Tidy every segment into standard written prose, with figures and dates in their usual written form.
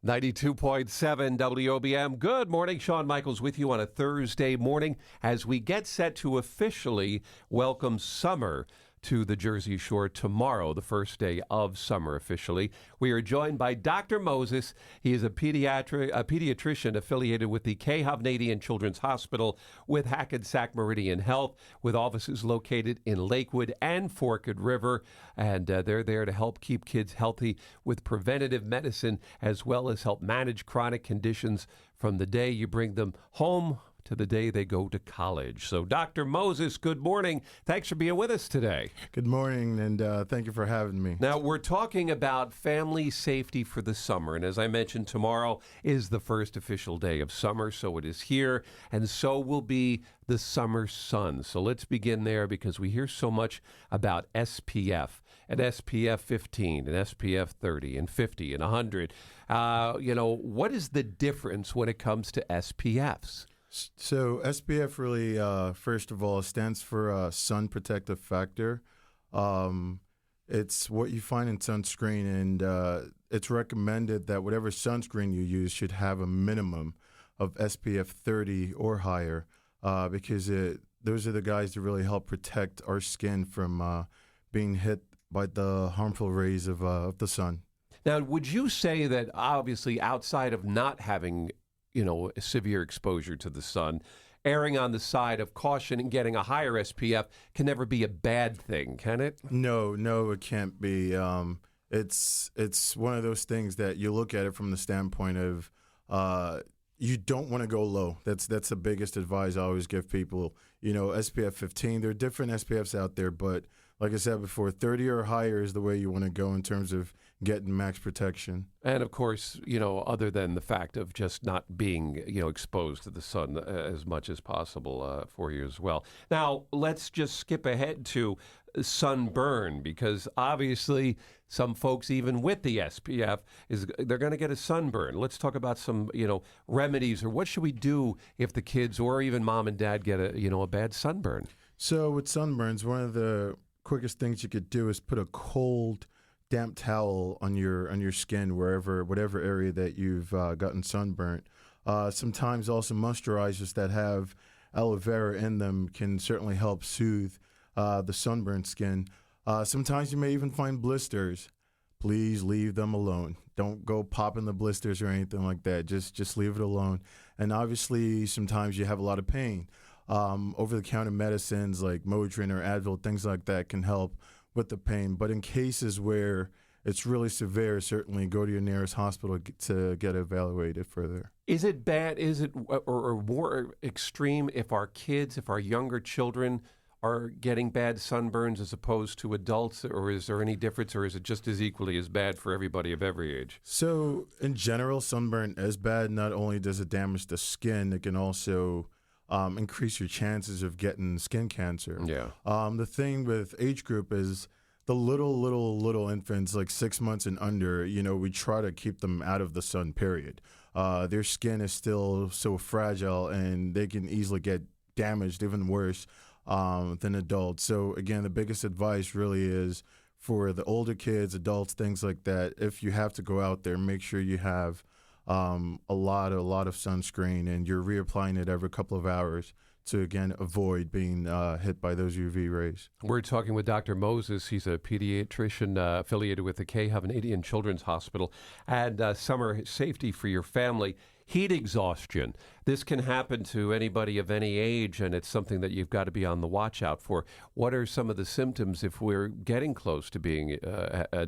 92.7 WOBM. Good morning. Shawn Michaels with you on a Thursday morning as we get set to officially welcome summer to the Jersey Shore tomorrow, the first day of summer officially. We are joined by Dr. Moses. He is a pediatrician affiliated with the Hovnanian Children's Hospital with Hackensack Meridian Health, with offices located in Lakewood and Forked River. And they're there to help keep kids healthy with preventative medicine, as well as help manage chronic conditions from the day you bring them home to the day they go to college. So, Dr. Moses, good morning. Thanks for being with us today. Good morning, and thank you for having me. Now, we're talking about family safety for the summer, and as I mentioned, tomorrow is the first official day of summer, so it is here, and so will be the summer sun. So let's begin there, because we hear so much about SPF, and SPF 15, and SPF 30, and 50, and 100. What is the difference when it comes to SPFs? So SPF really, first of all, stands for sun protective factor. It's what you find in sunscreen, and it's recommended that whatever sunscreen you use should have a minimum of SPF 30 or higher, because those are the guys that really help protect our skin from being hit by the harmful rays of the sun. Now, would you say that obviously outside of not having severe exposure to the sun, erring on the side of caution and getting a higher SPF can never be a bad thing, can it? No, it can't be. It's one of those things that you look at it from the standpoint of you don't want to go low. That's the biggest advice I always give people. SPF 15, there are different SPFs out there, but like I said before, 30 or higher is the way you want to go in terms of getting max protection. And of course, other than the fact of just not being, exposed to the sun as much as possible for you as well. Now, let's just skip ahead to sunburn, because obviously some folks, even with the SPF, they're going to get a sunburn. Let's talk about some, remedies, or what should we do if the kids or even mom and dad get a bad sunburn? So with sunburns, one of the quickest things you could do is put a cold, damp towel on your skin, whatever area that you've gotten sunburnt. Sometimes also moisturizers that have aloe vera in them can certainly help soothe the sunburned skin. Sometimes you may even find blisters. Please leave them alone. Don't go popping the blisters or anything like that. Just leave it alone. And obviously, sometimes you have a lot of pain. Over-the-counter medicines like Motrin or Advil, things like that can help with the pain. But in cases where it's really severe, certainly go to your nearest hospital to get evaluated further. Is it bad? Is it or more extreme if our younger children are getting bad sunburns as opposed to adults, or is there any difference, or is it just as equally as bad for everybody of every age? So in general, sunburn is bad. Not only does it damage the skin, it can also increase your chances of getting skin cancer. Yeah. The thing with age group is the little infants, like 6 months and under, we try to keep them out of the sun, period. Their skin is still so fragile, and they can easily get damaged, even worse than adults. So again, the biggest advice really is for the older kids, adults, things like that. If you have to go out there, make sure you have a lot of sunscreen, and you're reapplying it every couple of hours to, again, avoid being hit by those UV rays. We're talking with Dr. Moses. He's a pediatrician affiliated with the Hovnanian Children's Hospital, and summer safety for your family. Heat exhaustion. This can happen to anybody of any age, and it's something that you've got to be on the watch out for. What are some of the symptoms if we're getting close to being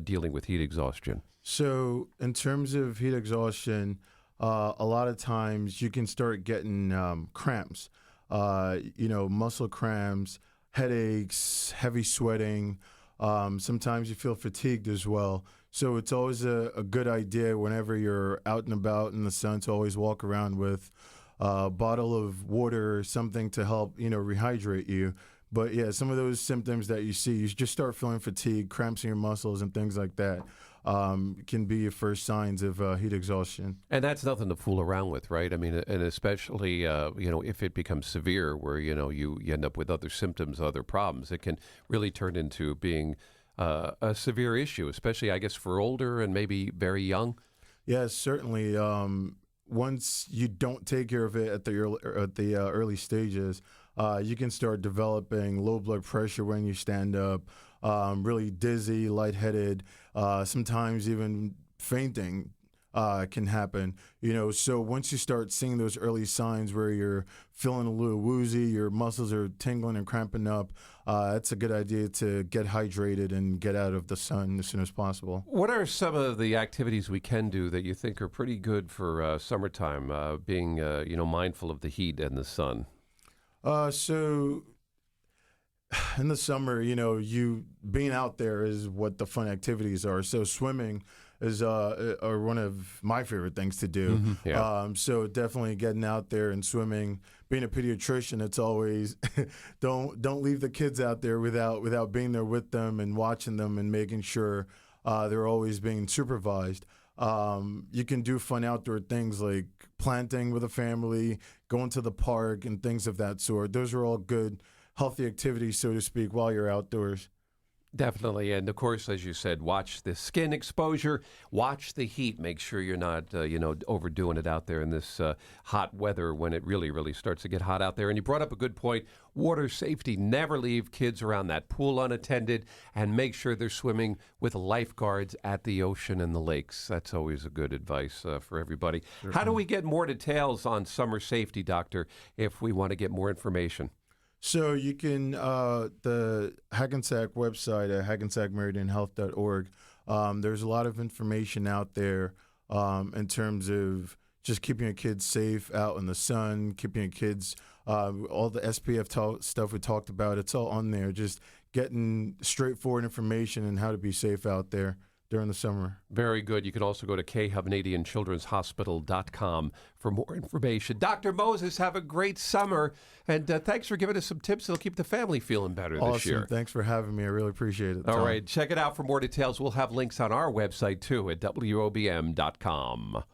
dealing with heat exhaustion? So in terms of heat exhaustion, a lot of times you can start getting cramps, muscle cramps, headaches, heavy sweating. Sometimes you feel fatigued as well. So it's always a good idea whenever you're out and about in the sun to always walk around with a bottle of water or something to help, rehydrate you. But yeah, some of those symptoms that you see, you just start feeling fatigue, cramps in your muscles and things like that, can be your first signs of heat exhaustion. And that's nothing to fool around with, right? I mean, and especially, if it becomes severe where, you end up with other symptoms, other problems, it can really turn into being a severe issue, especially, I guess, for older and maybe very young. Yes, certainly. Once you don't take care of it at the early stages, you can start developing low blood pressure when you stand up, really dizzy, lightheaded, sometimes even fainting can happen. So once you start seeing those early signs where you're feeling a little woozy, your muscles are tingling and cramping up, it's a good idea to get hydrated and get out of the sun as soon as possible. What are some of the activities we can do that you think are pretty good for summertime, being mindful of the heat and the sun? So in the summer, you being out there is what the fun activities are. So swimming is are one of my favorite things to do. Mm-hmm. Yeah. So definitely getting out there and swimming. Being a pediatrician, it's always don't leave the kids out there without being there with them and watching them and making sure they're always being supervised. You can do fun outdoor things like planting with a family, going to the park, and things of that sort. Those are all good, healthy activities, so to speak, while you're outdoors. Definitely. And of course, as you said, watch the skin exposure, watch the heat. Make sure you're not, overdoing it out there in this hot weather when it really, really starts to get hot out there. And you brought up a good point, water safety. Never leave kids around that pool unattended, and make sure they're swimming with lifeguards at the ocean and the lakes. That's always a good advice for everybody. Sure. How do we get more details on summer safety, Doctor, if we want to get more information? So you can, the Hackensack website at hackensackmeridianhealth.org, there's a lot of information out there in terms of just keeping your kids safe out in the sun, keeping your kids, all the SPF stuff we talked about, it's all on there, just getting straightforward information on how to be safe out there during the summer. Very good. You can also go to Hovnanianchildren'shospital.com for more information. Dr. Moses, have a great summer, and thanks for giving us some tips that'll keep the family feeling better this year. Awesome. Thanks for having me. I really appreciate it, Tom. All right. Check it out for more details. We'll have links on our website, too, at WOBM.com.